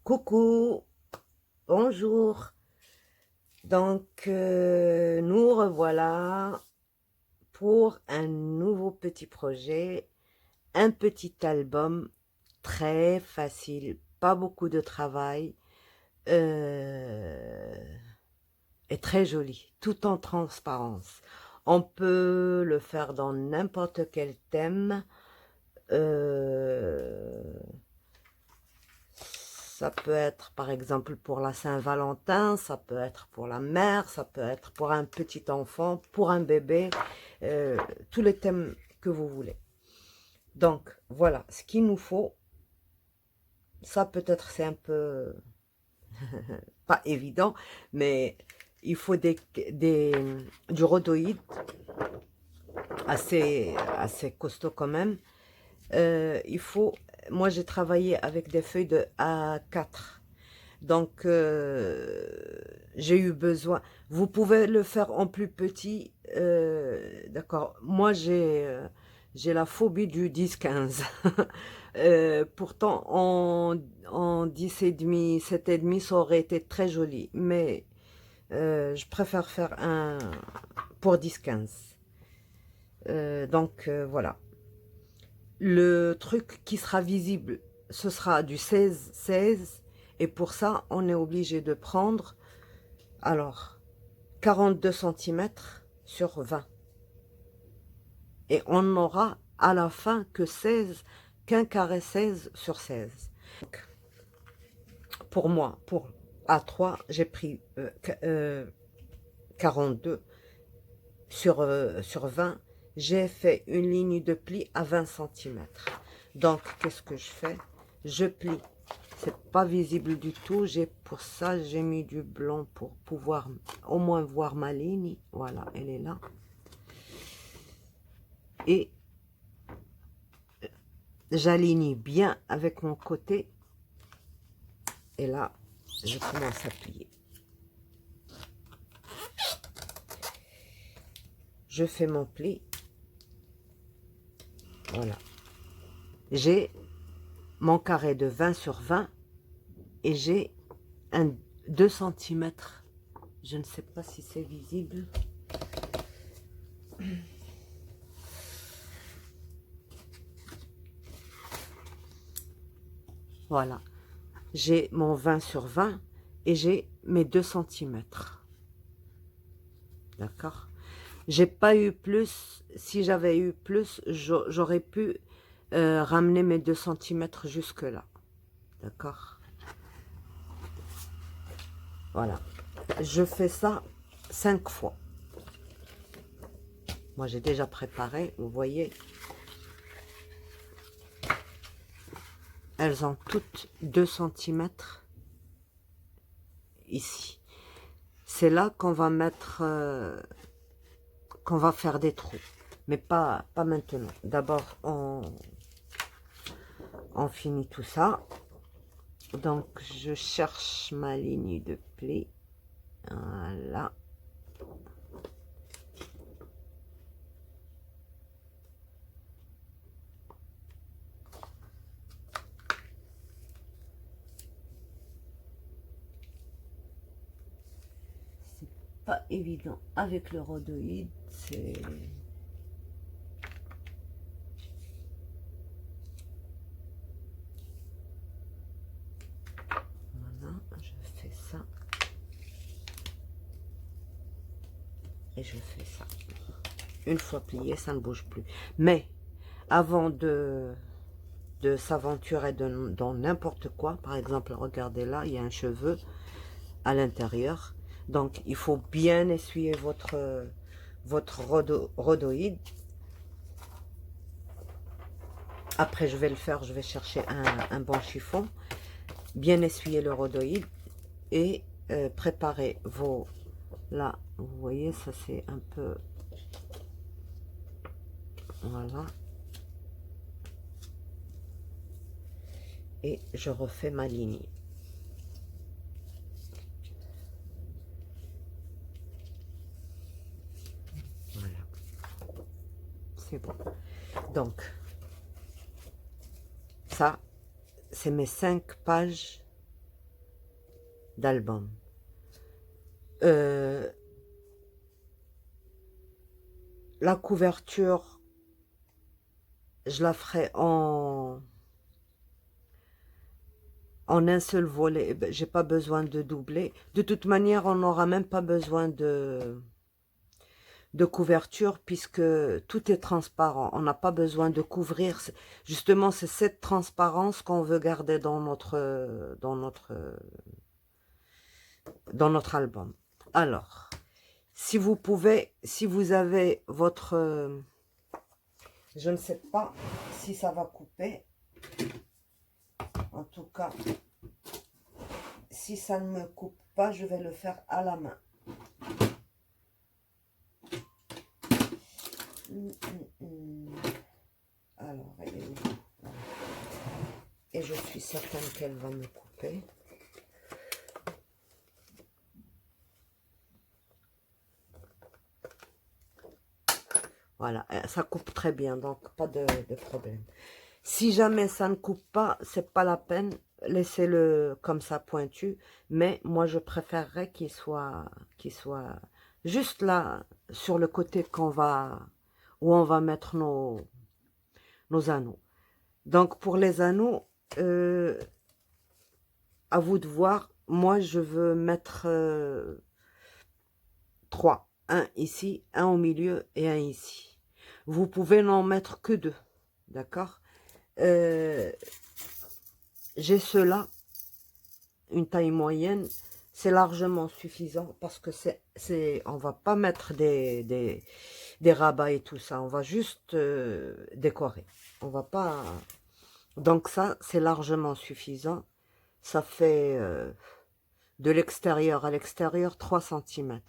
Coucou, bonjour. Nous revoilà pour un nouveau petit projet, un petit album très facile, pas beaucoup de travail euh, et très joli, tout en transparence. On peut le faire dans n'importe quel thème. euh, Ça peut être par exemple pour la Saint-Valentin, ça peut être pour la mère, ça peut être pour un petit enfant, pour un bébé, euh, tous les thèmes que vous voulez. Donc voilà, ce qu'il nous faut, ça peut-être c'est un peu pas évident, mais il faut du rhodoïde assez costaud quand même. Il faut, moi j'ai travaillé avec des feuilles de A4. Donc, j'ai eu besoin. Vous pouvez le faire en plus petit. D'accord. Moi, j'ai la phobie du 10-15. Pourtant, en 10 et demi, 7 et demi, ça aurait été très joli. Mais je préfère faire un pour 10-15. Voilà. Le truc qui sera visible, ce sera du 16-16. Et pour ça, on est obligé de prendre, alors, 42 centimètres sur 20. Et on n'aura à la fin que 16, qu'un carré 16 sur 16. Donc, pour moi, pour A3, j'ai pris 42 sur 20. J'ai fait une ligne de pli à 20 centimètres. Donc, qu'est-ce que je fais? Je plie. C'est pas visible du tout. Pour ça, j'ai mis du blanc pour pouvoir au moins voir ma ligne. Voilà, elle est là. Et j'aligne bien avec mon côté. Et là, je commence à plier. Je fais mon pli. Voilà. J'ai mon carré de 20 sur 20 et j'ai un 2 centimètres. Je ne sais pas si c'est visible. Voilà. J'ai mon 20 sur 20 et j'ai mes 2 centimètres. D'accord? J'ai pas eu plus. Si j'avais eu plus, j'aurais pu ramener mes 2 centimètres jusque là. D'accord? Voilà. Je fais ça 5 fois. Moi, j'ai déjà préparé. Vous voyez, elles ont toutes 2 centimètres ici. C'est là qu'on va mettre, qu'on va faire des trous. Mais pas maintenant. D'abord, on finit tout ça. Donc, je cherche ma ligne de pli. Voilà. C'est pas évident avec le rhodoïde. C'est... Voilà, je fais ça. Et je fais ça. Une fois plié, ça ne bouge plus. Mais avant de s'aventurer dans n'importe quoi, par exemple, regardez là, il y a un cheveu à l'intérieur. Donc, il faut bien essuyer votre rhodoïde. Après, je vais le faire, je vais chercher un bon chiffon. Bien essuyer le rhodoïde et préparer vos... Là, vous voyez, ça c'est un peu... Voilà. Et je refais ma ligne. Voilà. C'est bon. Donc, ça, c'est mes 5 pages d'album. La couverture, je la ferai en un seul volet. J'ai pas besoin de doubler. De toute manière, on n'aura même pas besoin de couverture puisque tout est transparent. On n'a pas besoin de couvrir. Justement, c'est cette transparence qu'on veut garder dans notre album. Alors, si vous pouvez, si vous avez votre... je ne sais pas si ça va couper. En tout cas, si ça ne me coupe pas, je vais le faire à la main. Alors, elle est où? Et je suis certaine qu'elle va me couper. Voilà, ça coupe très bien, donc pas de problème. Si jamais ça ne coupe pas, c'est pas la peine, laissez-le comme ça pointu. Mais moi, je préférerais qu'il soit juste là, sur le côté où on va mettre nos anneaux. Donc, pour les anneaux, à vous de voir. Moi, je veux mettre 3. Un ici, un au milieu et un ici. Vous pouvez n'en mettre que 2. D'accord? J'ai cela, une taille moyenne. C'est largement suffisant parce que on va pas mettre des rabats et tout ça. On va juste décorer. On va pas... Donc ça, c'est largement suffisant. Ça fait de l'extérieur à l'extérieur 3 cm.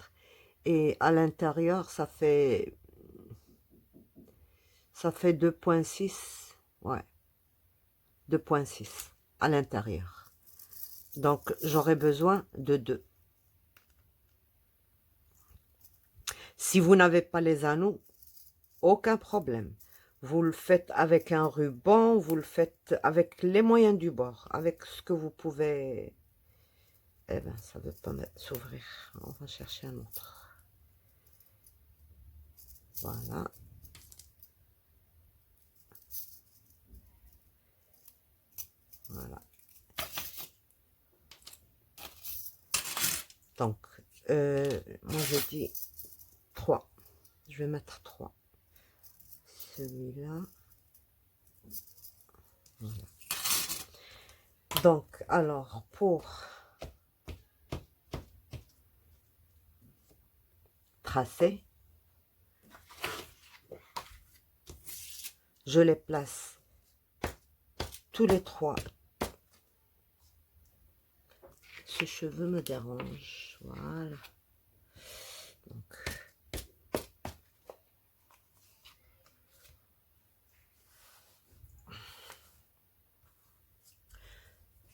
Et à l'intérieur, ça fait 2,6. Ouais, 2,6 à l'intérieur. Donc, j'aurai besoin de 2. Si vous n'avez pas les anneaux, aucun problème. Vous le faites avec un ruban, vous le faites avec les moyens du bord, avec ce que vous pouvez... Eh bien, ça ne veut pas s'ouvrir. On va chercher un autre. Voilà. Voilà. Donc, moi je dis 3. Je vais mettre 3. Celui-là. Voilà. Donc, alors, pour tracer, je les place tous les 3. Ce cheveu me dérange. Voilà. Donc,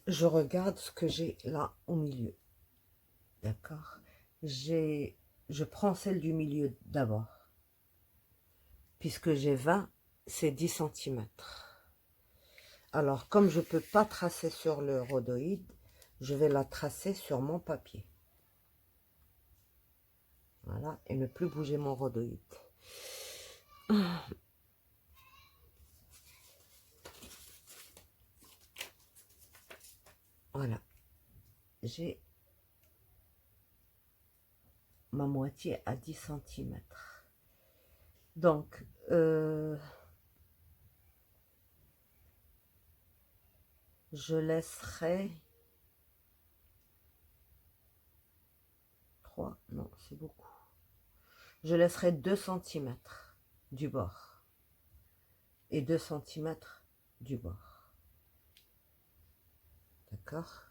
je regarde ce que j'ai là au milieu. D'accord? Je prends celle du milieu d'abord. Puisque j'ai 20, c'est 10 cm. Alors, comme je ne peux pas tracer sur le rhodoïde, je vais la tracer sur mon papier. Voilà, et ne plus bouger mon rhodoïde. Voilà, j'ai ma moitié à 10 cm. Donc, je laisserai 3, non, c'est beaucoup. Je laisserai 2 cm du bord et 2 cm du bord. D'accord?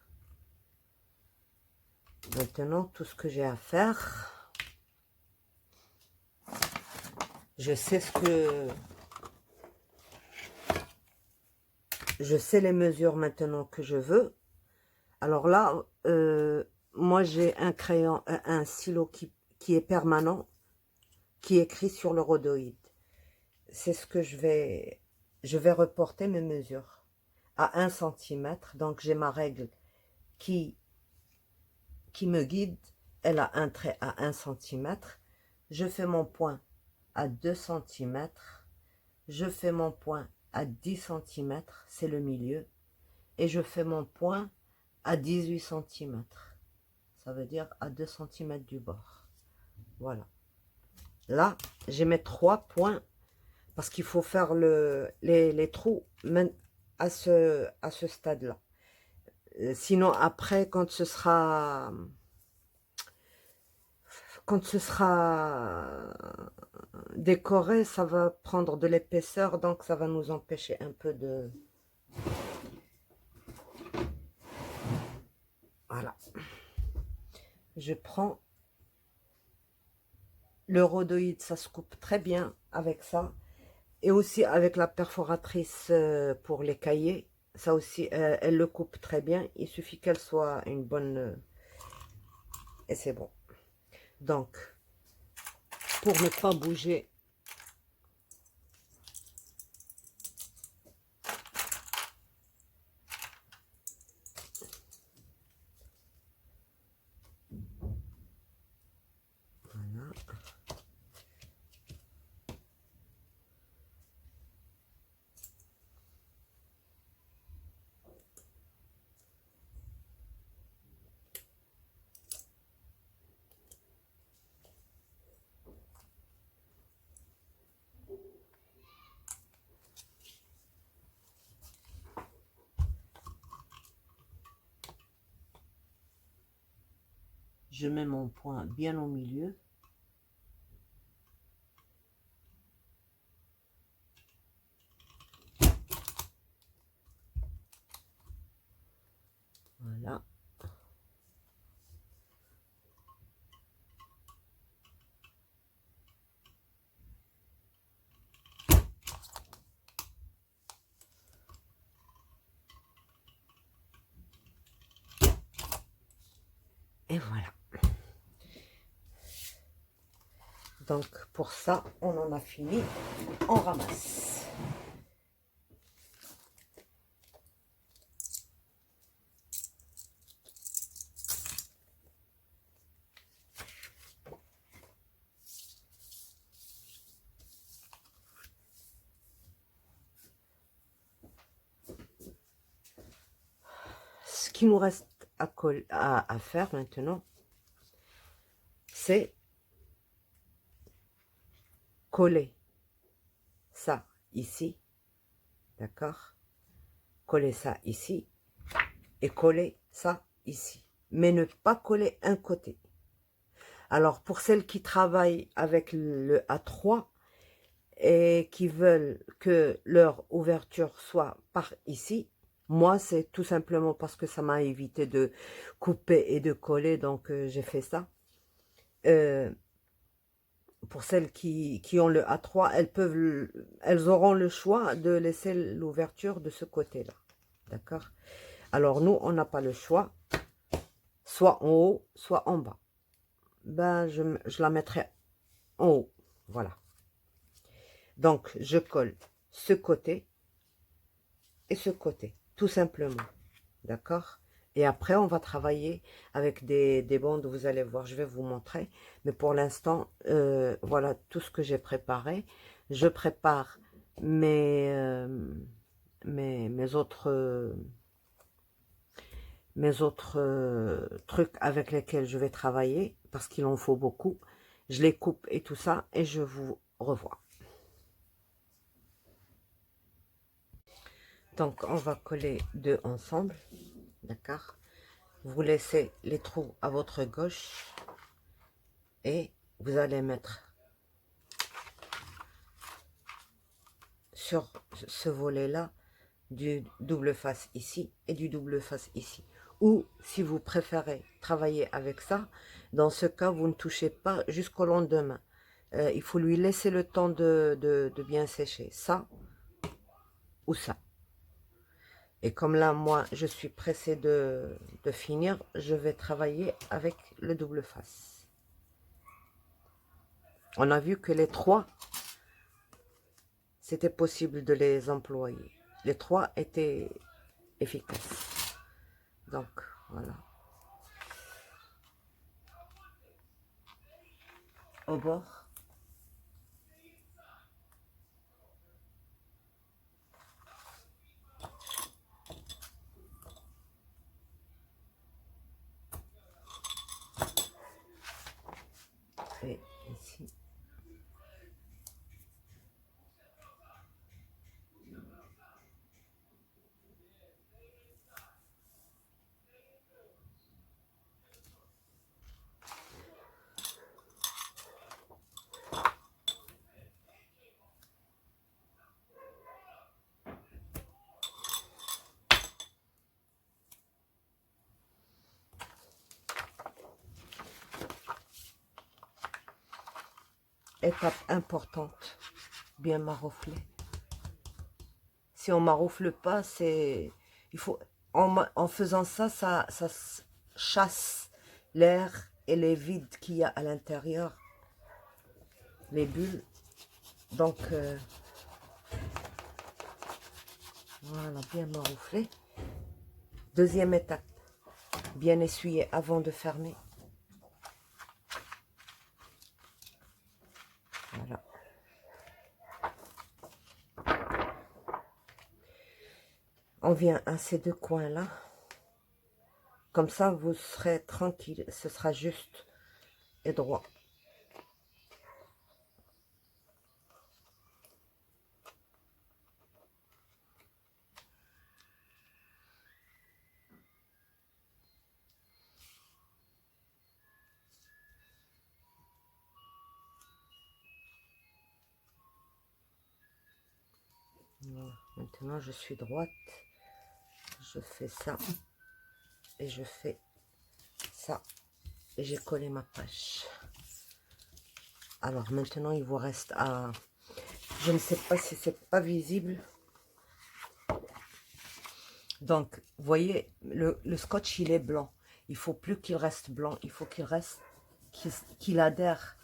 Maintenant, tout ce que j'ai à faire, je sais les mesures maintenant que je veux. Alors là, moi j'ai un crayon, un stylo qui est permanent, qui écrit sur le rhodoïde. C'est ce que je vais reporter mes mesures à 1 cm. Donc j'ai ma règle qui qui me guide, elle a un trait à 1 cm. Je fais mon point à 2 cm. Je fais mon point à 10 cm, c'est le milieu. Et je fais mon point à 18 cm. Ça veut dire à 2 cm du bord. Voilà. Là, j'ai mes 3 points parce qu'il faut faire les trous à ce stade-là. Sinon, après, quand ce sera décoré, ça va prendre de l'épaisseur, donc ça va nous empêcher un peu de... Voilà. Je prends le rhodoïde, ça se coupe très bien avec ça. Et aussi avec la perforatrice pour les cahiers. Ça aussi, elle le coupe très bien. Il suffit qu'elle soit une bonne... et c'est bon. Donc, pour ne pas bouger... Voilà. Je mets mon point bien au milieu. Voilà. Et voilà. Donc, pour ça, on en a fini. On ramasse. Ce qui nous reste à faire maintenant, c'est coller ça ici, d'accord? Coller ça ici et coller ça ici. Mais ne pas coller un côté. Alors, pour celles qui travaillent avec le A3 et qui veulent que leur ouverture soit par ici, moi, c'est tout simplement parce que ça m'a évité de couper et de coller, donc j'ai fait ça. Pour celles qui ont le A3, elles auront le choix de laisser l'ouverture de ce côté-là. D'accord? Alors, nous, on n'a pas le choix. Soit en haut, soit en bas. Ben, je la mettrai en haut. Voilà. Donc, je colle ce côté et ce côté. Tout simplement. D'accord? Et après, on va travailler avec des bandes, vous allez voir, je vais vous montrer. Mais pour l'instant, voilà tout ce que j'ai préparé. Je prépare mes autres, trucs avec lesquels je vais travailler, parce qu'il en faut beaucoup. Je les coupe et tout ça, et je vous revois. Donc, on va coller deux ensemble, d'accord? Vous laissez les trous à votre gauche et vous allez mettre sur ce volet-là du double face ici et du double face ici. Ou si vous préférez travailler avec ça, dans ce cas, vous ne touchez pas jusqu'au lendemain. Il faut lui laisser le temps de bien sécher. Ça ou ça. Et comme là, moi, je suis pressée de finir, je vais travailler avec le double face. On a vu que les trois, c'était possible de les employer. Les trois étaient efficaces. Donc, voilà. au bord. Et ici. Étape importante, bien maroufler. Si on maroufle pas, c'est... Il faut... En faisant ça, ça chasse l'air et les vides qu'il y a à l'intérieur, les bulles. Donc, voilà, bien maroufler. Deuxième étape, bien essuyer avant de fermer. Voilà. On vient à ces deux coins-là. Comme ça, vous serez tranquille. Ce sera juste et droit. Voilà. Maintenant, je suis droite. Je fais ça. Et je fais ça. Et j'ai collé ma page. Alors, maintenant, il vous reste à... Je ne sais pas si c'est pas visible. Donc, vous voyez, le scotch, il est blanc. Il faut plus qu'il reste blanc. Il faut qu'il reste... qu'il adhère.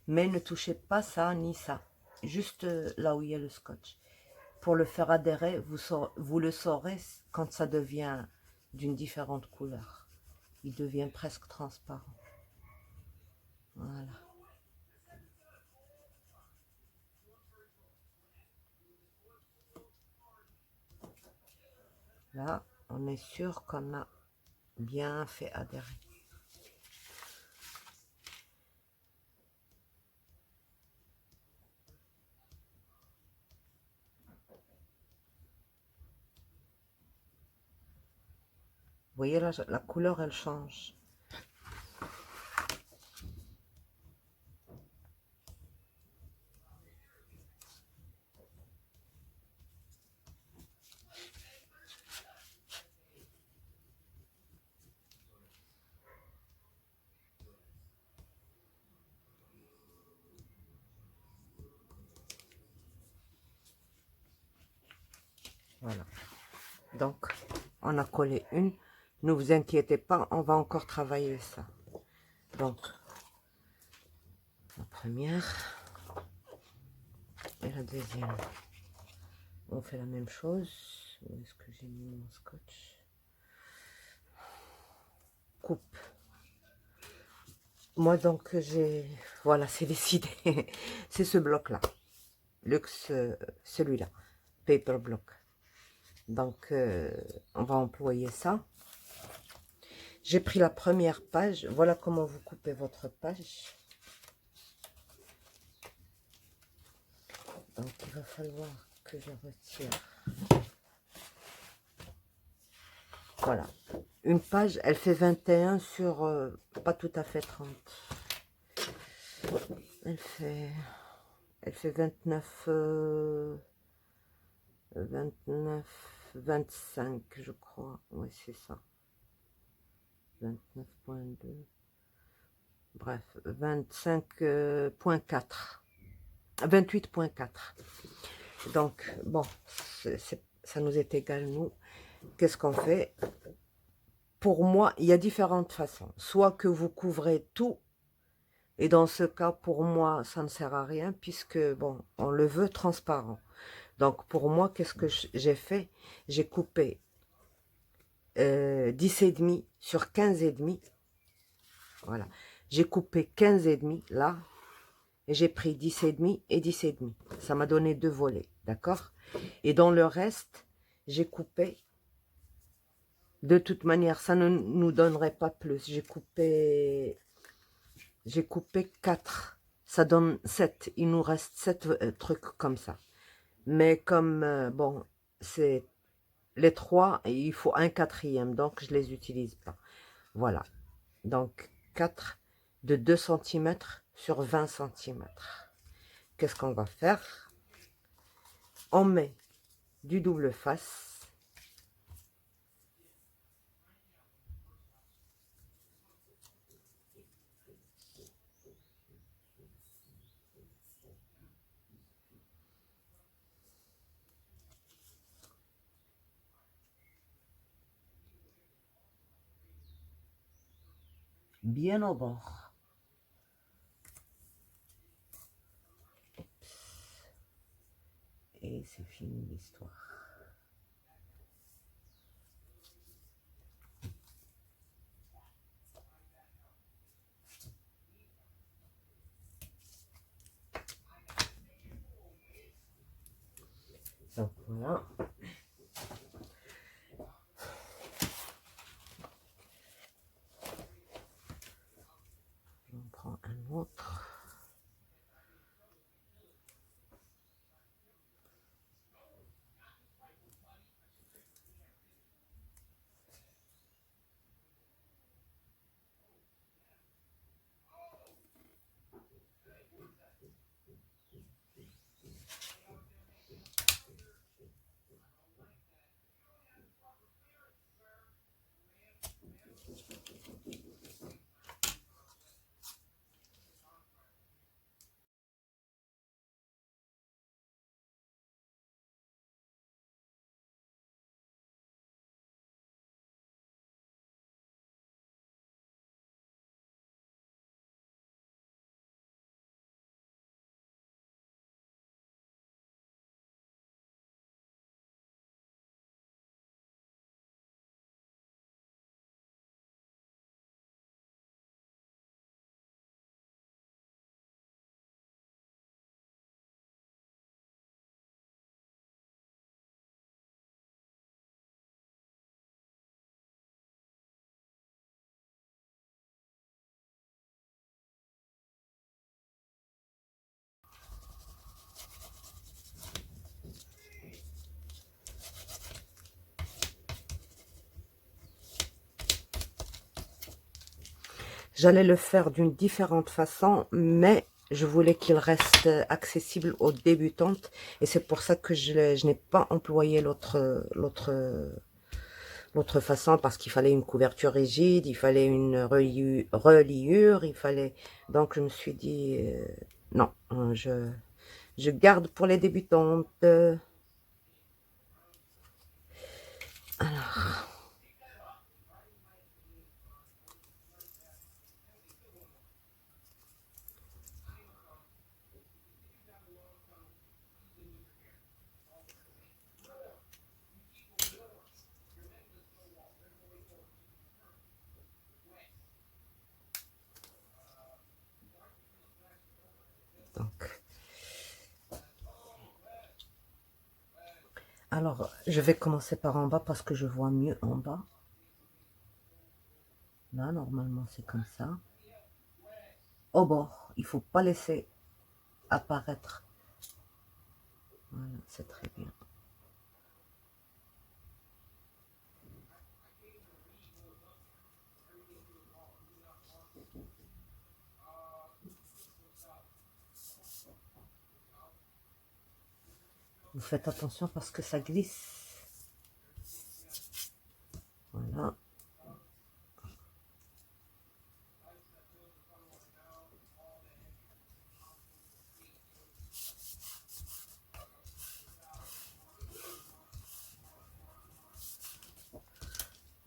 Mais ne touchez pas ça ni ça. Juste là où il y a le scotch. Pour le faire adhérer, vous le saurez quand ça devient d'une différente couleur. Il devient presque transparent. Voilà. Là, on est sûr qu'on a bien fait adhérer. Vous voyez, là, la couleur, elle change. Voilà. Donc, on a collé une. Ne vous inquiétez pas, on va encore travailler ça. Donc, la première et la deuxième. On fait la même chose. Où est-ce que j'ai mis mon scotch? Coupe. Moi, donc, j'ai... Voilà, c'est décidé. C'est ce bloc-là. Luxe, celui-là. Paper block. Donc, on va employer ça. J'ai pris la première page. Voilà comment vous coupez votre page. Donc, il va falloir que je retire. Voilà. Une page, elle fait 21 sur pas tout à fait 30. Elle fait 29, 25, je crois. Oui, c'est ça. 29,2. Bref, 25,4. 28,4. Donc, bon, ça nous est égal, nous. Qu'est-ce qu'on fait? Pour moi, il y a différentes façons. Soit que vous couvrez tout, et dans ce cas, pour moi, ça ne sert à rien, puisque, bon, on le veut transparent. Donc, pour moi, qu'est-ce que j'ai fait? J'ai coupé 10,5 sur 15,5. Voilà. J'ai coupé 15,5, là. et j'ai pris 10,5 et 10,5. Ça m'a donné 2 volets, d'accord? Et dans le reste, j'ai coupé. De toute manière, ça ne nous donnerait pas plus. J'ai coupé 4. Ça donne 7. Il nous reste 7 trucs comme ça. Mais comme, bon, c'est les 3, il faut un quatrième, donc je les utilise pas. Voilà. Donc, 4 de 2 cm sur 20 cm. Qu'est-ce qu'on va faire? On met du double face. Bien au bord. Et c'est fini l'histoire. Donc voilà. On prend un autre. J'allais le faire d'une différente façon, mais je voulais qu'il reste accessible aux débutantes. Et c'est pour ça que je n'ai pas employé l'autre façon, parce qu'il fallait une couverture rigide, il fallait une reliure, il fallait... Donc je me suis dit, non, je garde pour les débutantes. Alors, donc... Alors, je vais commencer par en bas parce que je vois mieux en bas. Là, normalement, c'est comme ça. Au bord, il faut pas laisser apparaître. Voilà, c'est très bien. Vous faites attention parce que ça glisse. Voilà.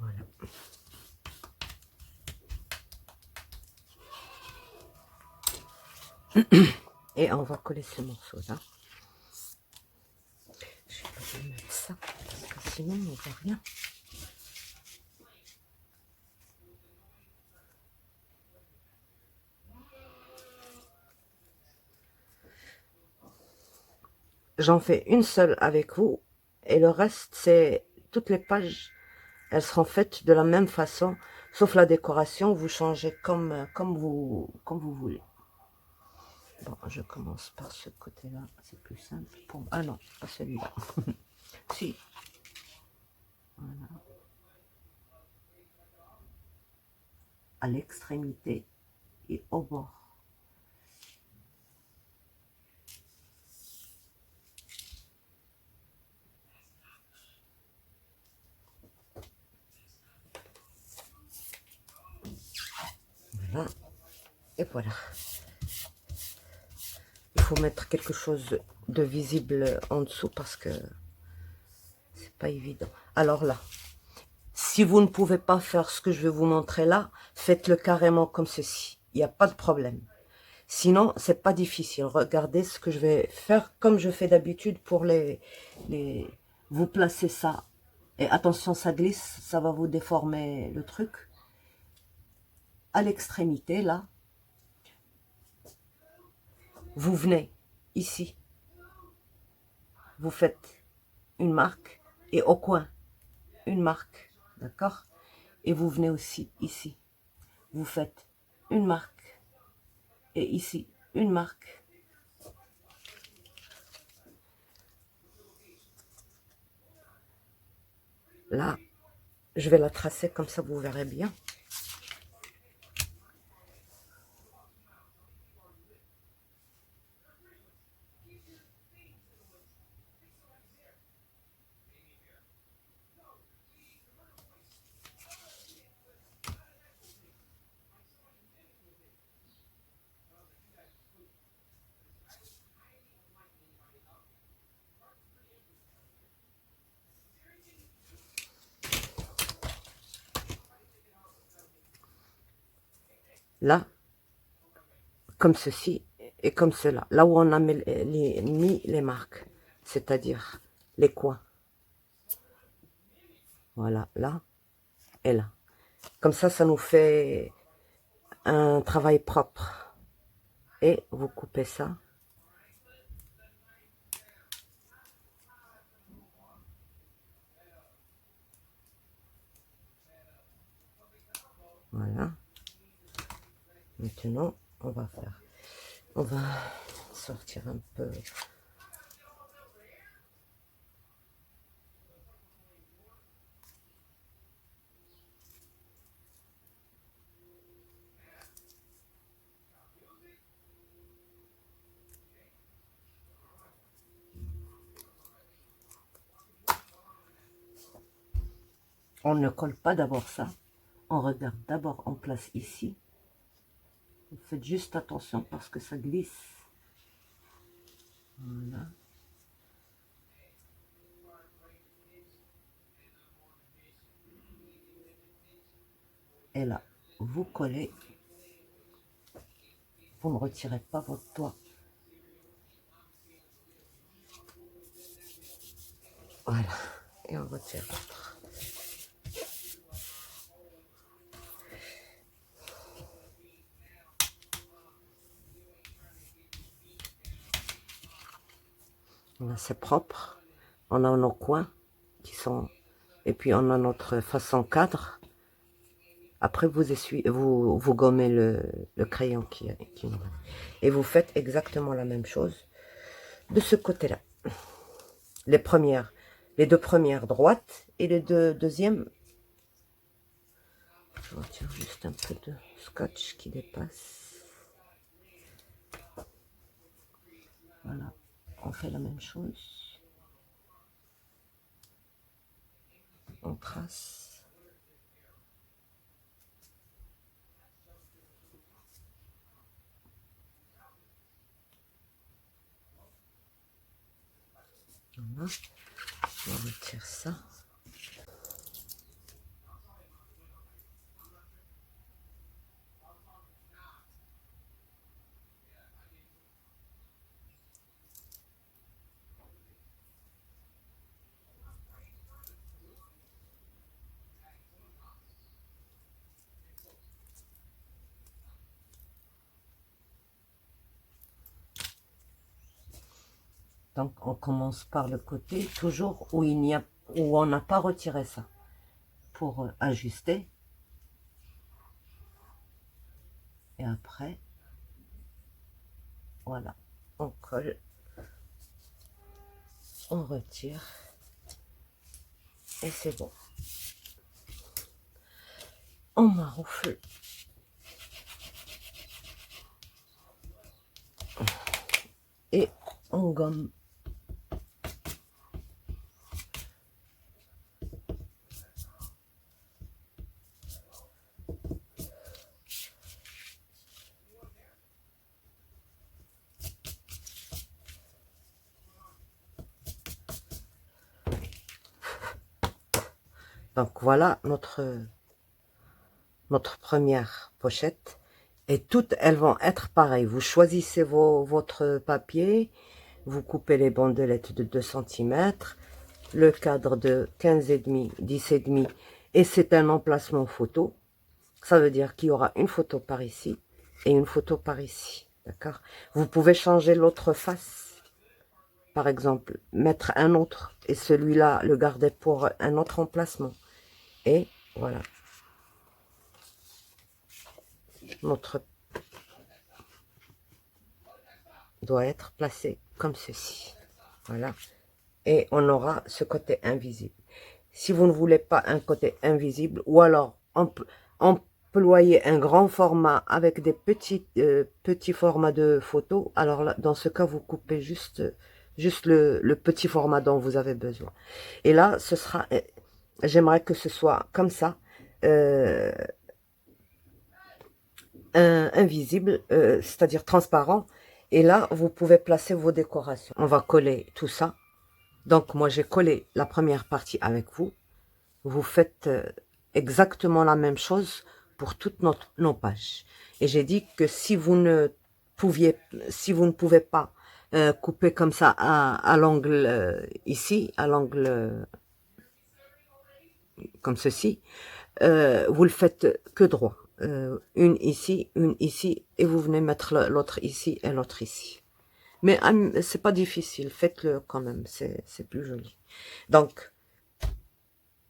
Voilà. Et on va coller ce morceau-là. Je vais mettre ça parce que sinon on ne voit rien. j'en fais une seule avec vous. Et le reste, c'est toutes les pages, elles seront faites de la même façon. Sauf la décoration, vous changez comme vous voulez. Bon, je commence par ce côté-là, c'est plus simple. Ah non, pas celui-là. Si. Voilà. À l'extrémité et au bord. Voilà. Et voilà. Il faut mettre quelque chose de visible en dessous parce que c'est pas évident. Alors là, si vous ne pouvez pas faire ce que je vais vous montrer là, faites-le carrément comme ceci. Il n'y a pas de problème. Sinon, c'est pas difficile. Regardez ce que je vais faire comme je fais d'habitude pour les... Vous placez ça. Et attention, ça glisse, ça va vous déformer le truc. À l'extrémité, là, vous venez ici. Vous faites une marque et au coin, une marque. D'accord? Et vous venez aussi ici. Vous faites une marque et ici, une marque. Là, je vais la tracer comme ça, vous verrez bien. Là, comme ceci et comme cela. Là où on a mis les marques, c'est-à-dire les coins. Voilà, là et là. Comme ça nous fait un travail propre. Et vous coupez ça. Voilà. Maintenant, on va sortir un peu. On ne colle pas d'abord ça. On regarde d'abord en place ici. Vous faites juste attention parce que ça glisse. Voilà. Et là, vous collez. Vous ne retirez pas votre doigt. Voilà. Et on retire l'autre. Là, c'est propre. On a nos coins qui sont... Et puis, on a notre façon cadre. Après, vous gommez le crayon qui nous reste. Et vous faites exactement la même chose de ce côté-là. Les deux premières droites et les deux deuxièmes. Je retire juste un peu de scotch qui dépasse. Voilà, on fait la même chose. On trace. Voilà. On retire ça. Donc on commence par le côté, toujours où il n'y a, où on n'a pas retiré ça, pour ajuster. Et après, voilà, on colle, on retire, et c'est bon. On maroufle. Et on gomme. Donc voilà notre première pochette. Et toutes, elles vont être pareilles. Vous choisissez votre papier, vous coupez les bandelettes de 2 cm, le cadre de 15,5, 10,5, et c'est un emplacement photo. Ça veut dire qu'il y aura une photo par ici et une photo par ici. D'accord? Vous pouvez changer l'autre face. Par exemple, mettre un autre et celui-là, le garder pour un autre emplacement. Et voilà. Notre doit être placé comme ceci. Voilà. Et on aura ce côté invisible. Si vous ne voulez pas un côté invisible, ou alors employer un grand format avec des petits formats de photos, alors là, dans ce cas, vous coupez juste le petit format dont vous avez besoin. Et là, ce sera, j'aimerais que ce soit comme ça, invisible, c'est-à-dire transparent. Et là, vous pouvez placer vos décorations. On va coller tout ça. Donc, moi, j'ai collé la première partie avec vous. Vous faites exactement la même chose pour toutes nos pages. Et j'ai dit que si vous ne pouvez pas couper comme ça à l'angle ici, à l'angle comme ceci, vous le faites que droit. Une ici, et vous venez mettre l'autre ici et l'autre ici. Mais c'est pas difficile, faites-le quand même, c'est plus joli. Donc,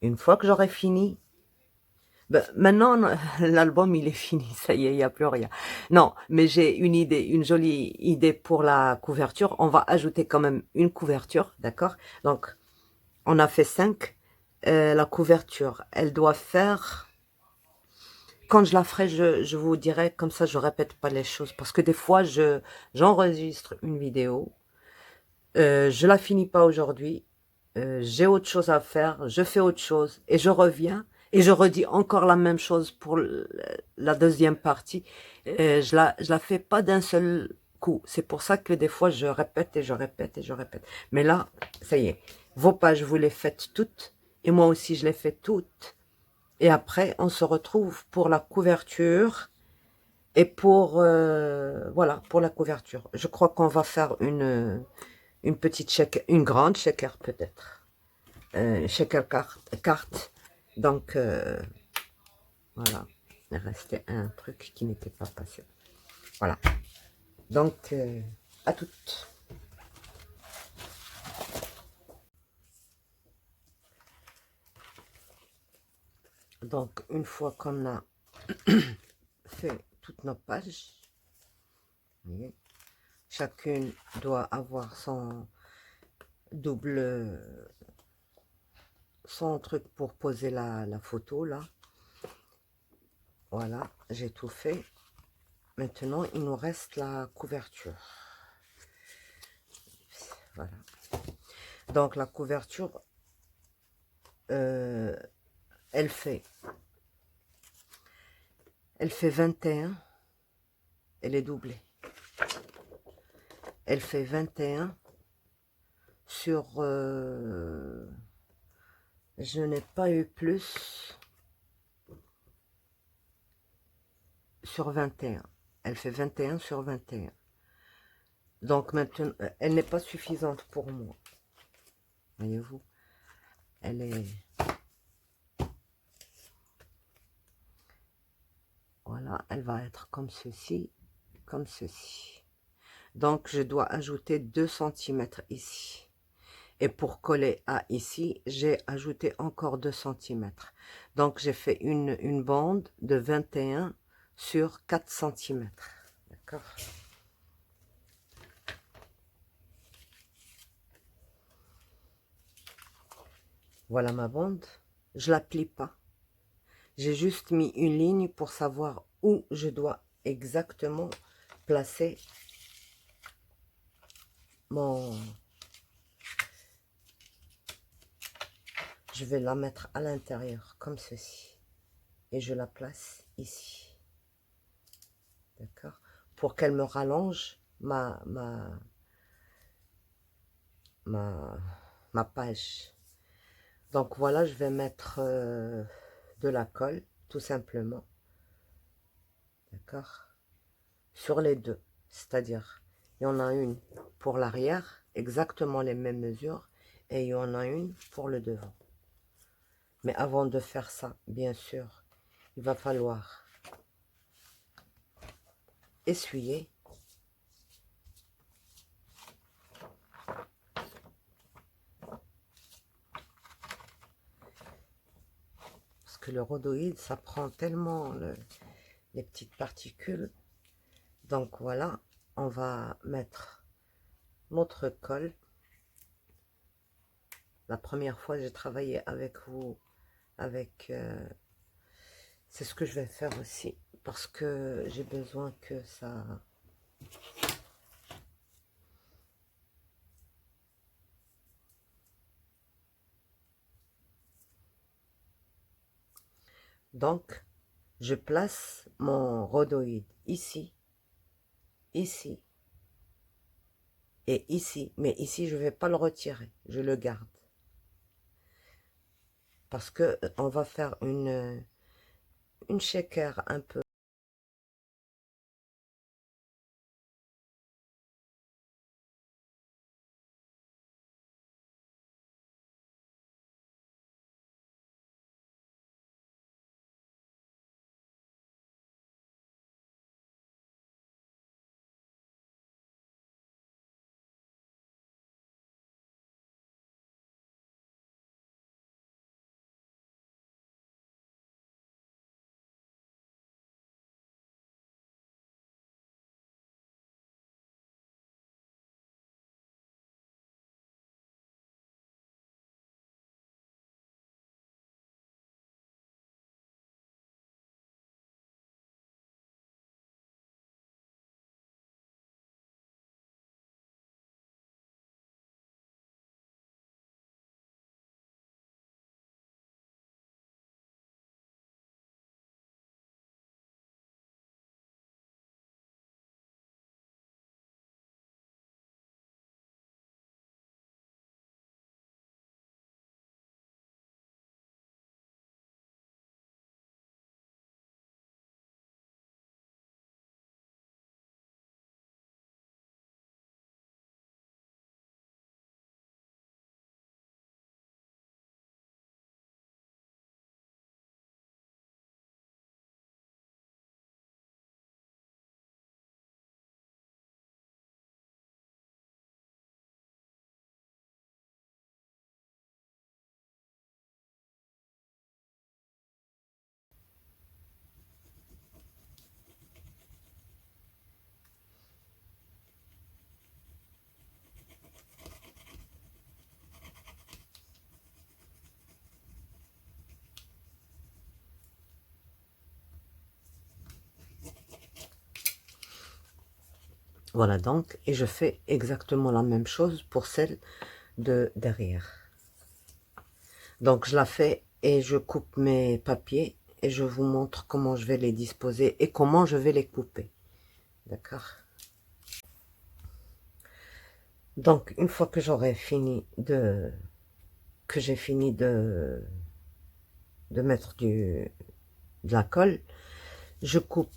une fois que j'aurai fini, ben, maintenant, l'album, il est fini, ça y est, il n'y a plus rien. Non, mais j'ai une idée, une jolie idée pour la couverture. On va ajouter quand même une couverture, d'accord? Donc, on a fait 5. La couverture, elle doit faire... Quand je la ferai, je vous dirai, comme ça, je répète pas les choses. Parce que des fois, j'enregistre une vidéo, je la finis pas aujourd'hui, j'ai autre chose à faire, je fais autre chose, et je reviens, et je redis encore la même chose pour la deuxième partie. Je la fais pas d'un seul coup. C'est pour ça que des fois, je répète et je répète et je répète. Mais là, ça y est, vos pages, vous les faites toutes, et moi aussi, je les fais toutes. Et après, on se retrouve pour la couverture et pour, voilà, pour la couverture. Je crois qu'on va faire une petite shaker, une grande shaker peut-être. Shaker carte. Donc, voilà. Il restait un truc qui n'était pas passé. Voilà. Donc, à toutes. Donc, une fois qu'on a fait toutes nos pages, vous voyez, chacune doit avoir son double, son truc pour poser la photo, là. Voilà, j'ai tout fait. Maintenant, il nous reste la couverture. Voilà. Donc, la couverture, elle fait 21. Elle est doublée. Elle fait 21 sur... je n'ai pas eu plus sur 21. Elle fait 21 sur 21. Donc maintenant, elle n'est pas suffisante pour moi. Voyez-vous, elle est... Voilà, elle va être comme ceci, comme ceci. Donc, je dois ajouter 2 cm ici. Et pour coller à ici, j'ai ajouté encore 2 cm. Donc, j'ai fait une bande de 21 sur 4 cm. D'accord? Voilà ma bande. Je la plie pas. J'ai juste mis une ligne pour savoir où je dois exactement placer mon... Je vais la mettre à l'intérieur, comme ceci. Et je la place ici. D'accord? Pour qu'elle me rallonge ma page. Donc voilà, je vais mettre de la colle, tout simplement. D'accord? Sur les deux. C'est-à-dire, il y en a une pour l'arrière, exactement les mêmes mesures, et il y en a une pour le devant. Mais avant de faire ça, bien sûr, il va falloir essuyer. Parce que le rhodoïde, ça prend tellement les petites particules. Donc voilà, on va mettre notre colle. La première fois, j'ai travaillé avec vous, c'est ce que je vais faire aussi, parce que j'ai besoin que ça... Donc, je place mon rhodoïde ici, ici et ici. Mais ici, je ne vais pas le retirer, je le garde. Parce que on va faire une shaker un peu. Voilà donc, et je fais exactement la même chose pour celle de derrière. Donc je la fais et je coupe mes papiers et je vous montre comment je vais les disposer et comment je vais les couper. D'accord? Donc une fois que j'aurai fini de mettre de la colle, je coupe.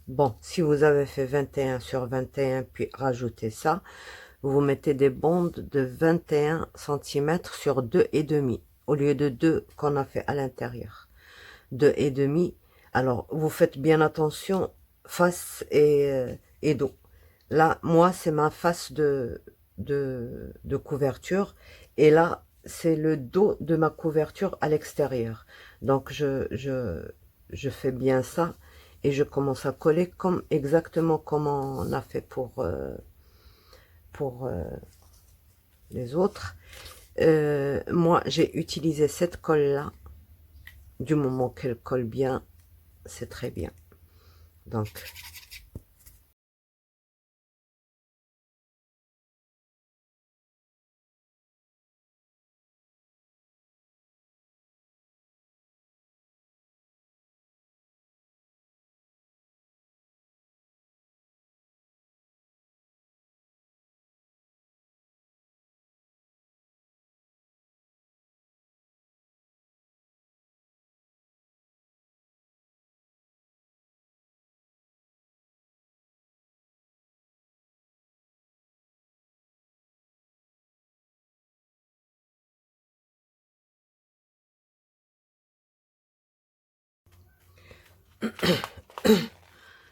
Bon, si vous avez fait 21 sur 21 puis rajoutez ça, vous mettez des bandes de 21 cm sur 2,5 au lieu de 2 qu'on a fait à l'intérieur. 2,5. Alors, vous faites bien attention face et dos. Là, moi, c'est ma face de couverture. Et là, c'est le dos de ma couverture à l'extérieur. Donc, je fais bien ça. Et je commence à coller comme exactement comme on a fait pour les autres. Moi, j'ai utilisé cette colle-là. Du moment qu'elle colle bien, c'est très bien.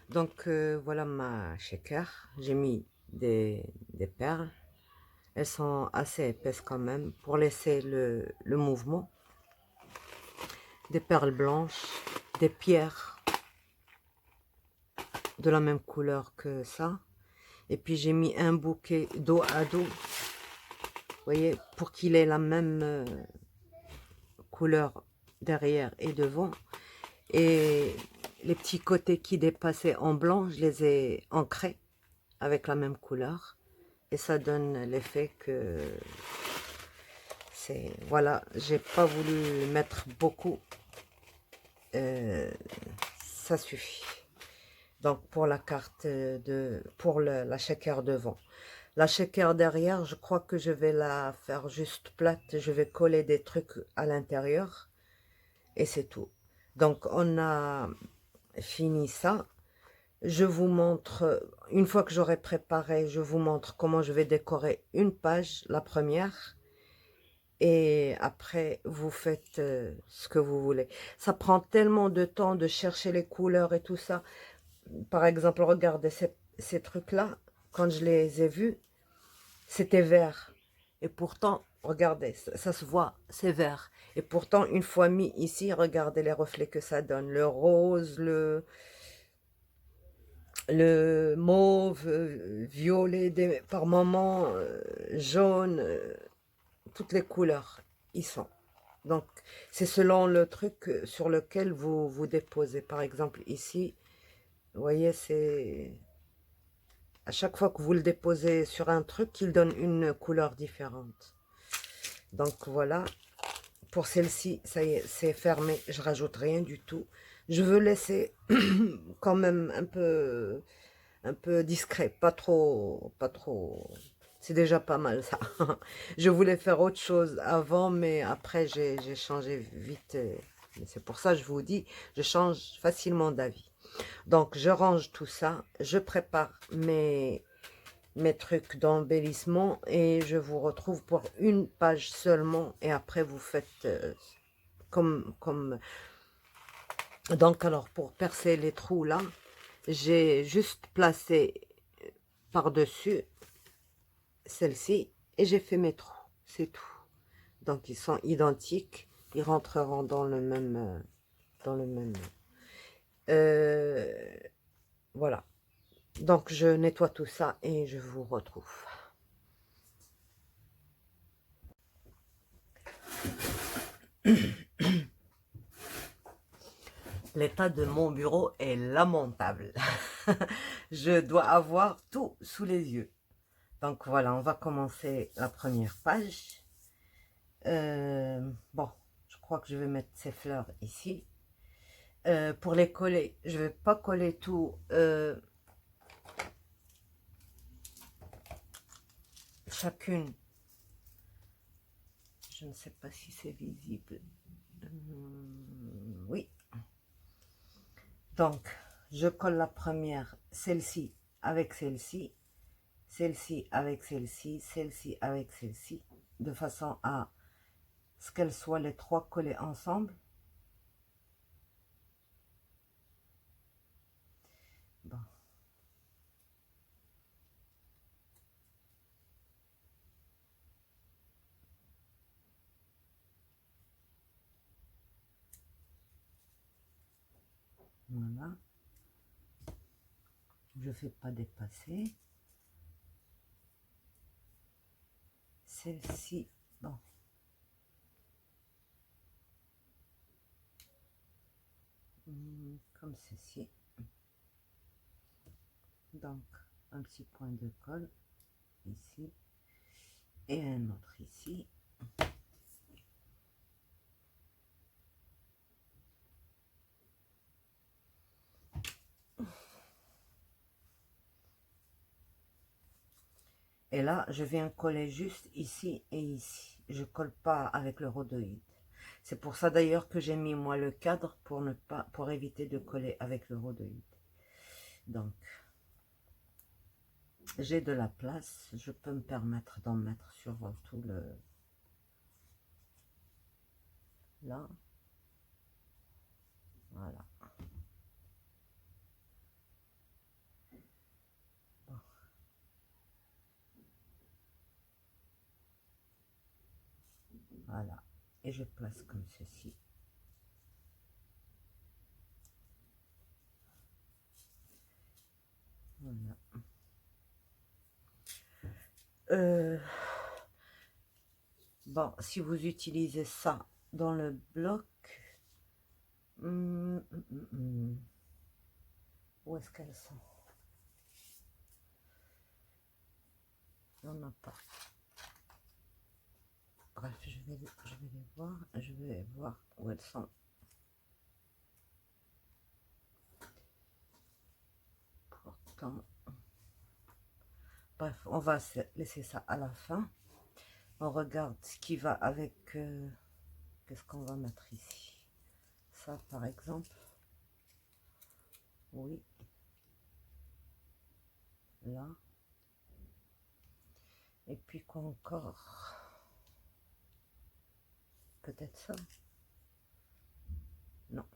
Donc, voilà ma shaker. J'ai mis des perles. Elles sont assez épaisses quand même pour laisser le mouvement. Des perles blanches, des pierres de la même couleur que ça. Et puis j'ai mis un bouquet dos à dos, vous voyez, pour qu'il ait la même couleur derrière et devant. Et les petits côtés qui dépassaient en blanc, je les ai ancrés avec la même couleur. Et ça donne l'effet que c'est... Voilà, j'ai pas voulu mettre beaucoup. Ça suffit. Donc pour la carte pour la shaker devant. La shaker derrière, je crois que je vais la faire juste plate. Je vais coller des trucs à l'intérieur. Et c'est tout. Donc on a fini ça. Je vous montre, une fois que j'aurai préparé, je vous montre comment je vais décorer une page, la première. Et après, vous faites ce que vous voulez. Ça prend tellement de temps de chercher les couleurs et tout ça. Par exemple, regardez ces trucs-là. Quand je les ai vus, c'était vert. Et pourtant, regardez, ça se voit, c'est vert. Et pourtant, une fois mis ici, regardez les reflets que ça donne. Le rose, le mauve, violet, par moments, jaune, toutes les couleurs y sont. Donc, c'est selon le truc sur lequel vous vous déposez. Par exemple, ici, vous voyez, c'est... À chaque fois que vous le déposez sur un truc, il donne une couleur différente. Donc, voilà. Pour celle-ci, ça y est, c'est fermé. Je rajoute rien du tout. Je veux laisser quand même un peu discret, pas trop, pas trop. C'est déjà pas mal ça. Je voulais faire autre chose avant, mais après j'ai changé vite. C'est pour ça que je vous dis, je change facilement d'avis. Donc je range tout ça, je prépare mes trucs d'embellissement et je vous retrouve pour une page seulement et après vous faites comme... Donc alors pour percer les trous là, j'ai juste placé par-dessus celle-ci et j'ai fait mes trous, c'est tout. Donc ils sont identiques, ils rentreront dans le même euh, voilà. Donc je nettoie tout ça et je vous retrouve. L'état de mon bureau est lamentable. Je dois avoir tout sous les yeux. Donc voilà, on va commencer la première page. Bon, je crois que je vais mettre ces fleurs ici. Pour les coller, je vais pas coller tout chacune. Je ne sais pas si c'est visible. Oui. Donc, je colle la première, celle-ci avec celle-ci, celle-ci avec celle-ci, celle-ci avec celle-ci, de façon à ce qu'elles soient les trois collées ensemble. Bon. Voilà. Je ne fais pas dépasser. Celle-ci, bon. Comme ceci. Donc, un petit point de colle ici. Et un autre ici. Et là, je viens coller juste ici et ici. Je colle pas avec le rhodoïde. C'est pour ça d'ailleurs que j'ai mis moi le cadre pour éviter de coller avec le rhodoïde. Donc, j'ai de la place. Je peux me permettre d'en mettre sur tout le... Là. Voilà. Voilà. Et je place comme ceci. Voilà. Bon, si vous utilisez ça dans le bloc, où est-ce qu'elles sont? Il n'y en a pas. Bref, je vais les voir. Je vais voir où elles sont. Pourtant, bref, on va laisser ça à la fin. On regarde ce qui va avec... qu'est-ce qu'on va mettre ici? Ça, par exemple. Oui. Là. Et puis quoi encore? Peut-être ça? Non.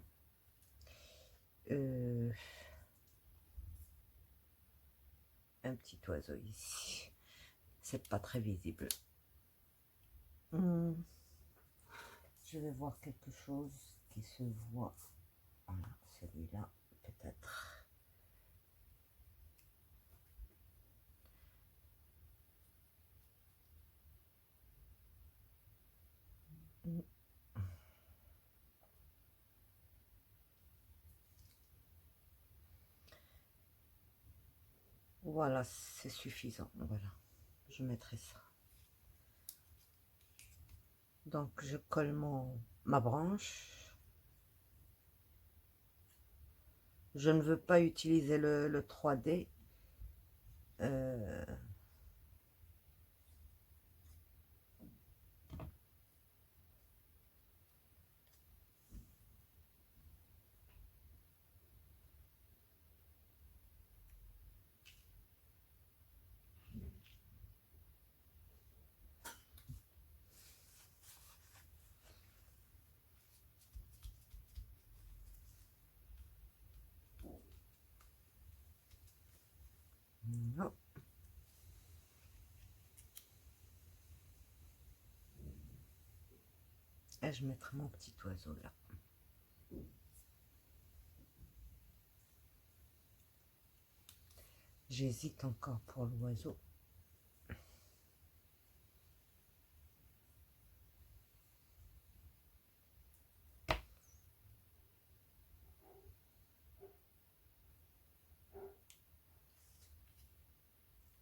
Un petit oiseau ici. C'est pas très visible. Je vais voir quelque chose qui se voit. Voilà, celui-là, peut-être. Voilà, c'est suffisant. Voilà, je mettrai ça. Donc, je colle ma branche. Je ne veux pas utiliser le 3D. Non. Et je mettrai mon petit oiseau là. J'hésite encore pour l'oiseau.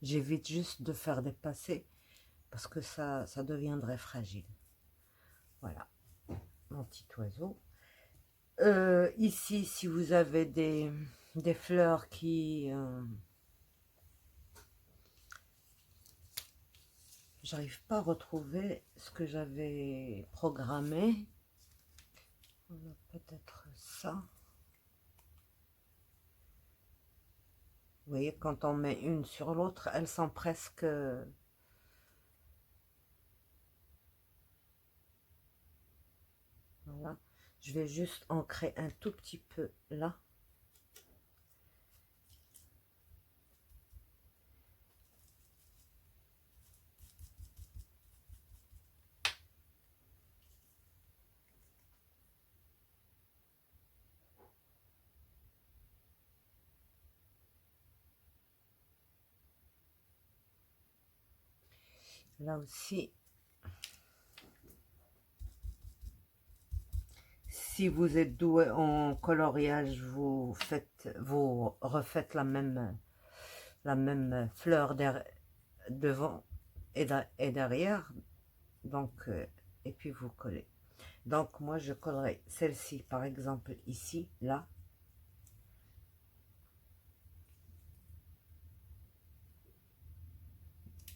J'évite juste de faire dépasser parce que ça deviendrait fragile. Voilà, mon petit oiseau. Ici, si vous avez des fleurs qui... j'arrive pas à retrouver ce que j'avais programmé. Voilà, peut-être ça. Vous voyez, quand on met une sur l'autre, elles sont presque... Voilà. Je vais juste ancrer un tout petit peu là. Là aussi, si vous êtes doué en coloriage, vous refaites la même fleur devant et derrière. Donc, et puis vous collez. Donc, moi, je collerai celle-ci, par exemple, ici, là.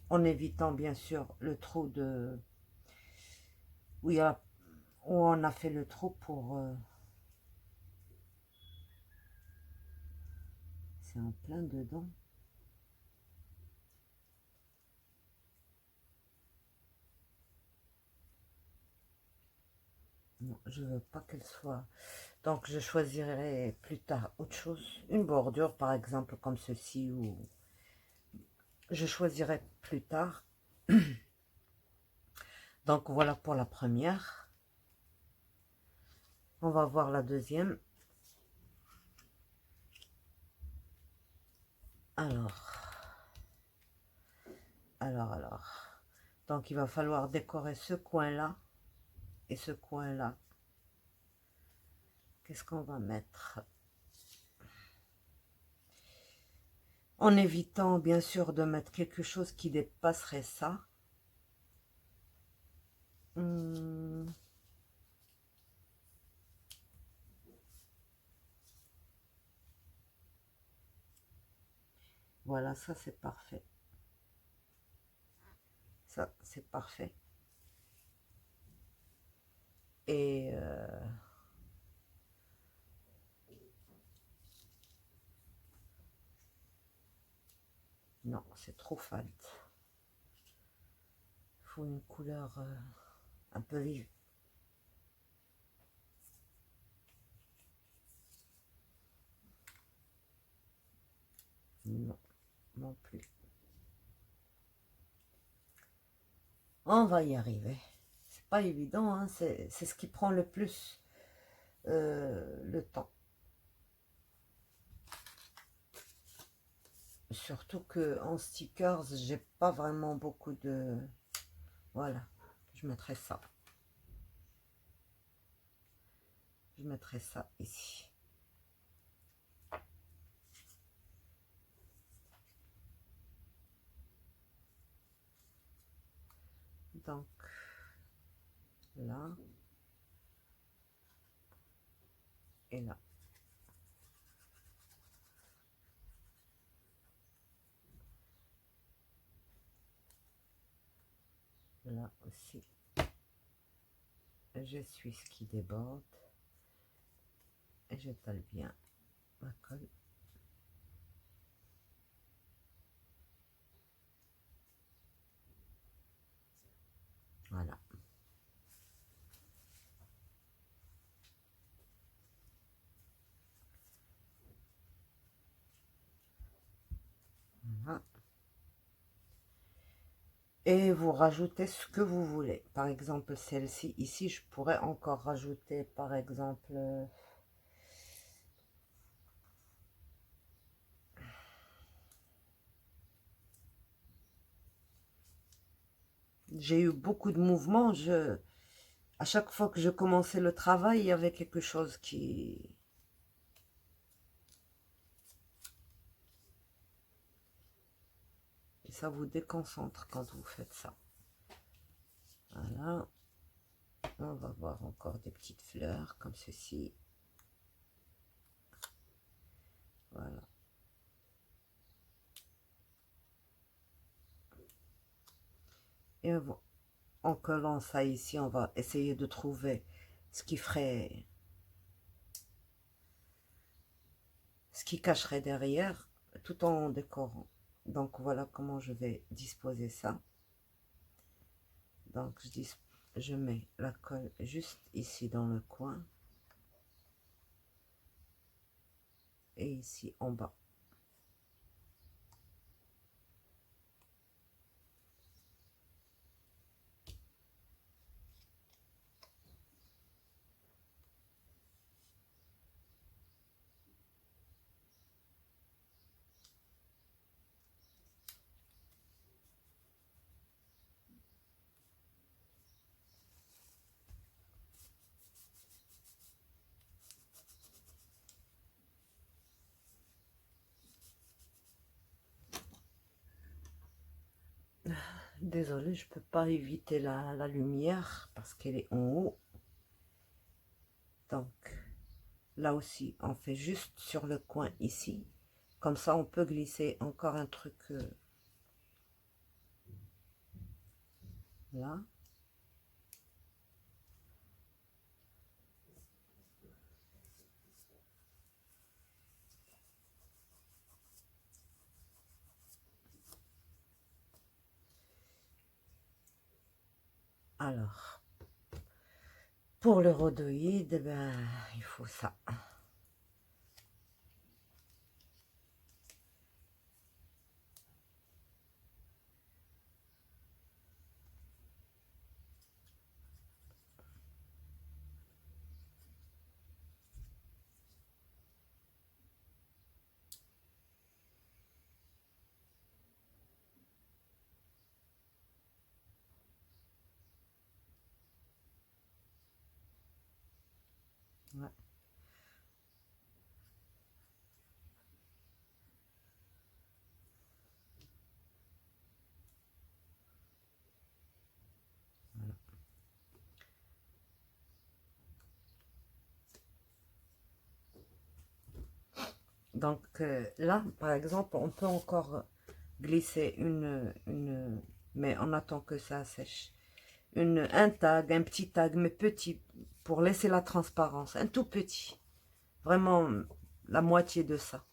En évitant, bien sûr, le trou de... Où, où on a fait le trou pour... c'est en plein dedans. Non, je veux pas qu'elle soit... Donc, je choisirai plus tard autre chose. Une bordure, par exemple, comme ceci, ou... Je choisirai plus tard. Donc, voilà pour la première. On va voir la deuxième. Alors. Donc, il va falloir décorer ce coin-là et ce coin-là. Qu'est-ce qu'on va mettre? En évitant, bien sûr, de mettre quelque chose qui dépasserait ça. Voilà, ça, c'est parfait. Ça, c'est parfait. Et... non, c'est trop fade. Il faut une couleur un peu vive. Non, non plus. On va y arriver. C'est pas évident, hein, c'est ce qui prend le plus le temps. Surtout que en stickers, j'ai pas vraiment beaucoup de... Voilà, je mettrai ça. Je mettrai ça ici. Donc, là. Et là. Là aussi. Je suis ce qui déborde. Et j'étale bien ma colle. Voilà. Voilà. Et vous rajoutez ce que vous voulez. Par exemple, celle-ci, ici, je pourrais encore rajouter, par exemple... J'ai eu beaucoup de mouvements. À chaque fois que je commençais le travail, il y avait quelque chose qui... Et ça vous déconcentre quand vous faites ça. Voilà. On va voir encore des petites fleurs comme ceci. Voilà. Et en collant ça ici, on va essayer de trouver ce qui ferait... Ce qui cacherait derrière, tout en décorant. Donc voilà comment je vais disposer ça. Donc je mets la colle juste ici dans le coin. Et ici en bas. Désolée, je peux pas éviter la lumière parce qu'elle est en haut. Donc, là aussi, on fait juste sur le coin ici. Comme ça, on peut glisser encore un truc là. Alors, pour le rhodoïde, ben, il faut ça. Ouais. Voilà. Donc là, par exemple, on peut encore glisser mais on attend que ça sèche. Un tag, un petit tag, mais petit, pour laisser la transparence, un tout petit. Vraiment, la moitié de ça.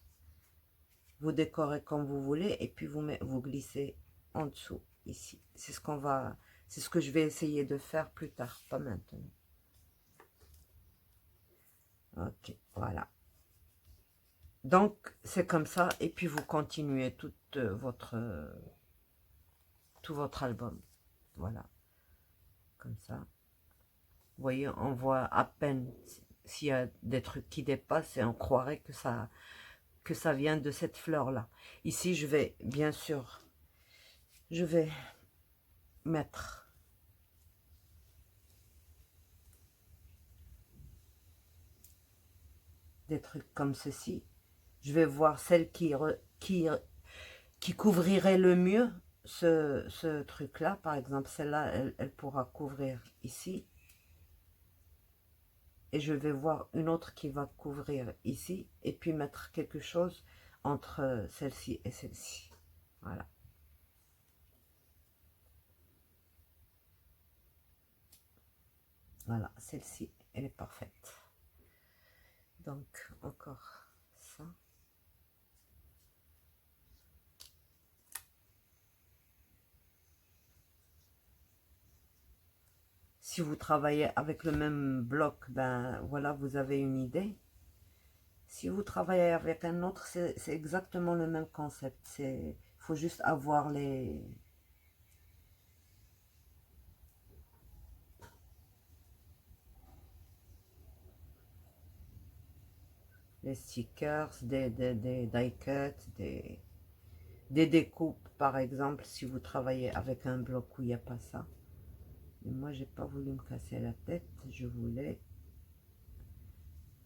Vous décorez comme vous voulez et puis vous glissez en dessous, ici. C'est ce que je vais essayer de faire plus tard, pas maintenant. Ok, voilà. Donc, c'est comme ça, et puis vous continuez tout votre album. Voilà, comme ça. Vous voyez, on voit à peine s'il y a des trucs qui dépassent et on croirait que ça vient de cette fleur-là. Ici, je vais, bien sûr, je vais mettre des trucs comme ceci. Je vais voir celle qui couvrirait le mieux ce truc-là. Par exemple, celle-là, elle pourra couvrir ici. Et je vais voir une autre qui va couvrir ici. Et puis mettre quelque chose entre celle-ci et celle-ci. Voilà. Voilà, celle-ci, elle est parfaite. Donc, encore ça. Si vous travaillez avec le même bloc, ben voilà, vous avez une idée. Si vous travaillez avec un autre, c'est exactement le même concept. Il faut juste avoir les stickers, des die cuts, des découpes, par exemple, si vous travaillez avec un bloc où il n'y a pas ça. Mais moi, j'ai pas voulu me casser la tête. Je voulais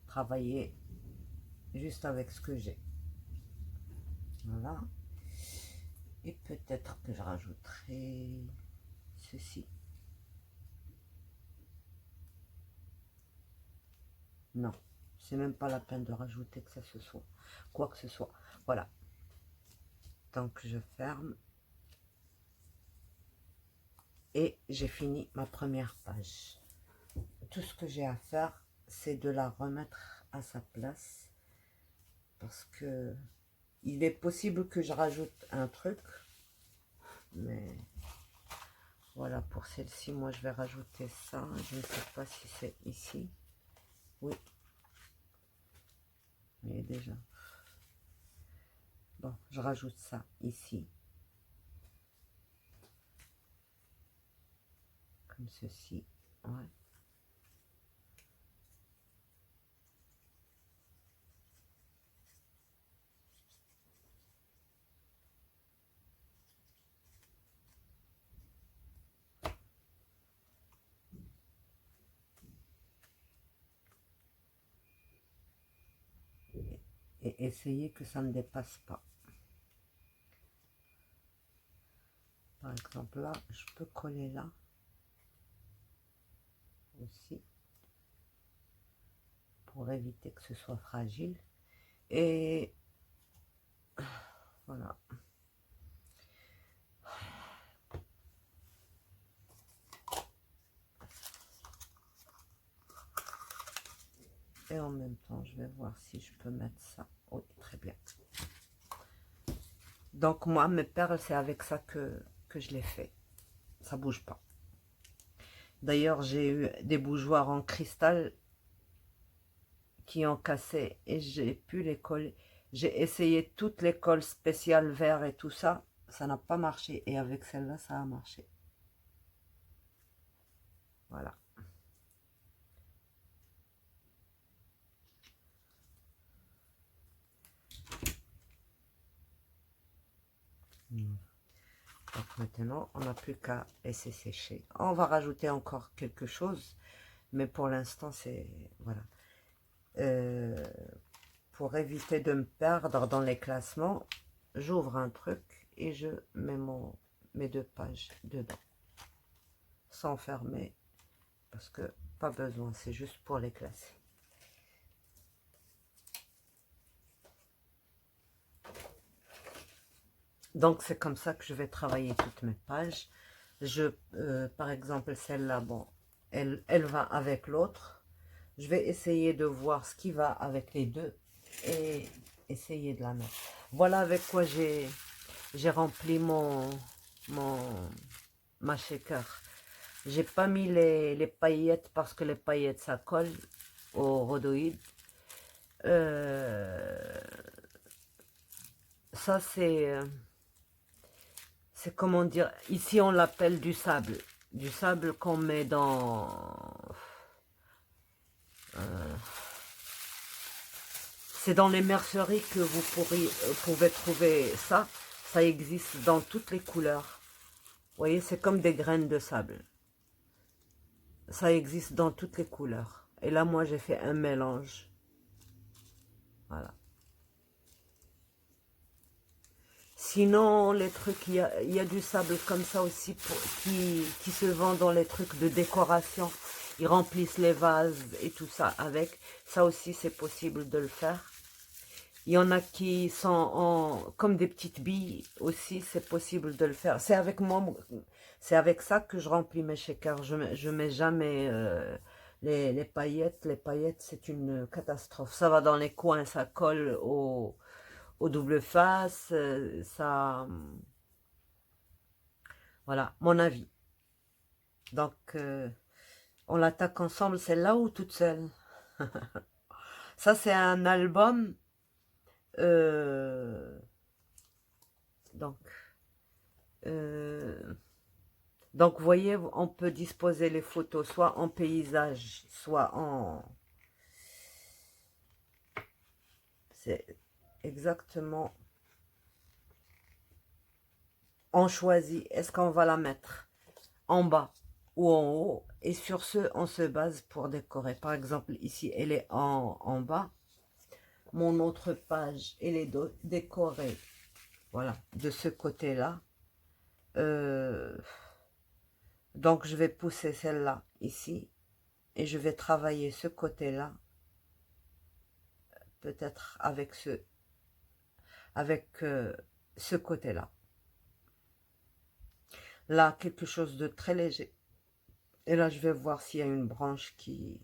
travailler juste avec ce que j'ai. Voilà. Et peut-être que je rajouterai ceci. Non, c'est même pas la peine de rajouter que ça se soit. Quoi que ce soit. Voilà. Donc je ferme. Et j'ai fini ma première page. Tout ce que j'ai à faire, c'est de la remettre à sa place. Parce que il est possible que je rajoute un truc. Mais voilà, pour celle-ci, moi je vais rajouter ça. Je ne sais pas si c'est ici. Oui. Mais déjà. Bon, je rajoute ça ici. Comme ceci. Ouais. Et essayer que ça ne dépasse pas. Par exemple là, je peux coller là aussi pour éviter que ce soit fragile. Et voilà. Et en même temps, je vais voir si je peux mettre ça. Oui, très bien. Donc moi, mes perles, c'est avec ça que je les fais. Ça bouge pas. D'ailleurs, j'ai eu des bougeoirs en cristal qui ont cassé et j'ai pu les coller. J'ai essayé toutes les colles spéciales verts et tout ça. Ça n'a pas marché. Et avec celle-là, ça a marché. Voilà. Donc maintenant, on n'a plus qu'à laisser sécher. On va rajouter encore quelque chose. Mais pour l'instant, c'est... Voilà. Pour éviter de me perdre dans les classements, j'ouvre un truc et je mets mes 2 pages dedans. Sans fermer. Parce que pas besoin, c'est juste pour les classer. Donc c'est comme ça que je vais travailler toutes mes pages. Par exemple celle-là, bon, elle va avec l'autre. Je vais essayer de voir ce qui va avec les deux et essayer de la mettre. Voilà avec quoi j'ai rempli ma shaker. J'ai pas mis les paillettes parce que les paillettes ça colle au rhodoïde. Ça c'est comment dire, ici on l'appelle du sable qu'on met dans c'est dans les merceries que vous pouvez trouver ça. Ça existe dans toutes les couleurs. Vous voyez, c'est comme des graines de sable. Ça existe dans toutes les couleurs. Et là, moi, j'ai fait un mélange. Voilà. Sinon, les trucs, il y a du sable comme ça aussi qui se vend dans les trucs de décoration. Ils remplissent les vases et tout ça avec. Ça aussi, c'est possible de le faire. Il y en a qui sont comme des petites billes aussi, c'est possible de le faire. C'est avec c'est avec ça que je remplis mes shakers. Je mets jamais les paillettes. Les paillettes, c'est une catastrophe. Ça va dans les coins, ça colle au double face. Ça, voilà, mon avis. Donc, on l'attaque ensemble, celle-là ou toute seule? Ça, c'est un album. Donc, vous voyez, on peut disposer les photos soit en paysage, soit en... C'est exactement... On choisit, est-ce qu'on va la mettre en bas ou en haut? Et sur ce, on se base pour décorer. Par exemple, ici, elle est en bas. Mon autre page, elle est décorée. Voilà, de ce côté-là. Donc, je vais pousser celle-là ici. Et je vais travailler ce côté-là. Peut-être avec ce côté-là. Là, quelque chose de très léger. Et là, je vais voir s'il y a une branche qui...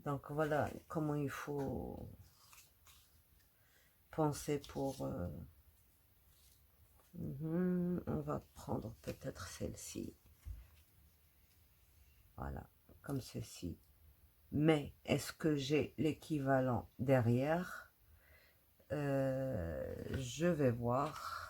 Donc, voilà comment il faut penser pour... on va prendre peut-être celle-ci. Voilà, comme ceci. Mais, est-ce que j'ai l'équivalent derrière? Je vais voir.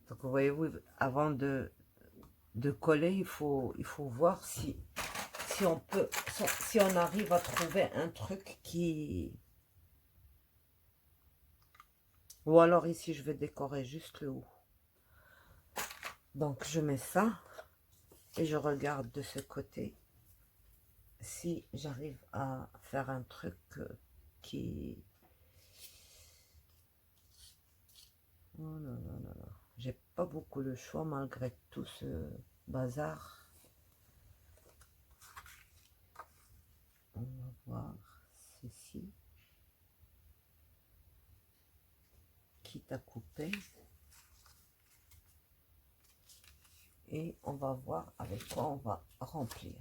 Donc, vous voyez, avant de coller, il faut voir si on peut, si on arrive à trouver un truc qui... Ou alors ici, je vais décorer juste le haut. Donc, je mets ça et je regarde de ce côté si j'arrive à faire un truc qui... Oh là là là là. J'ai pas beaucoup le choix malgré tout ce bazar. On va voir ceci. Quitte à couper. Et on va voir avec quoi on va remplir.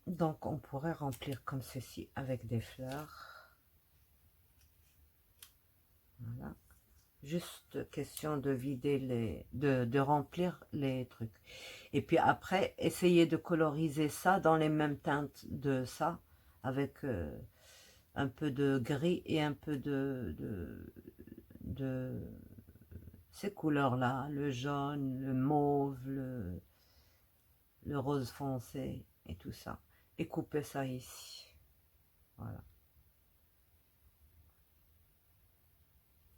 Donc, on pourrait remplir comme ceci avec des fleurs. Voilà. Juste question de vider de remplir les trucs. Et puis après, essayer de coloriser ça dans les mêmes teintes de ça, avec un peu de gris et un peu de ces couleurs-là, le jaune, le mauve, le rose foncé et tout ça. Et couper ça ici. Voilà.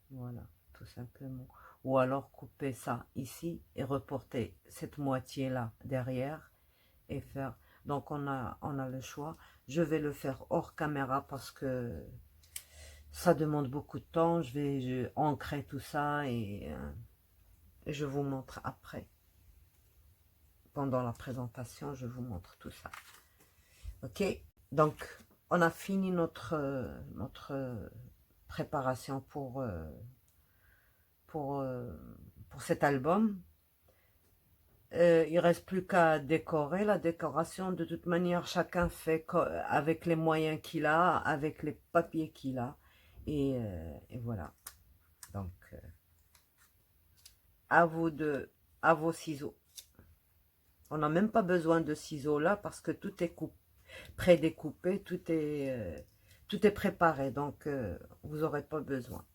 Voilà, tout simplement. Ou alors couper ça ici et reporter cette moitié-là derrière et faire... Donc on a le choix. Je vais le faire hors caméra parce que ça demande beaucoup de temps. Je vais ancrer tout ça et je vous montre après. Pendant la présentation, je vous montre tout ça. Ok, donc on a fini notre préparation pour cet album. Il reste plus qu'à décorer. La décoration, de toute manière, chacun fait avec les moyens qu'il a, avec les papiers qu'il a. Et voilà. Donc, à vos ciseaux. On n'a même pas besoin de ciseaux là parce que tout est prédécoupé, tout est préparé. Donc, vous n'aurez pas besoin.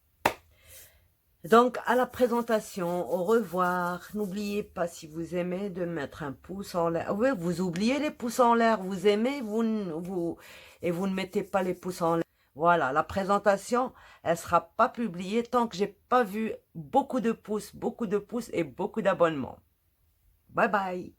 Donc, à la présentation, au revoir. N'oubliez pas, si vous aimez, de mettre un pouce en l'air. Oui, vous oubliez les pouces en l'air. Vous aimez, et vous ne mettez pas les pouces en l'air. Voilà, la présentation, elle ne sera pas publiée tant que j'ai pas vu beaucoup de pouces et beaucoup d'abonnements. Bye bye.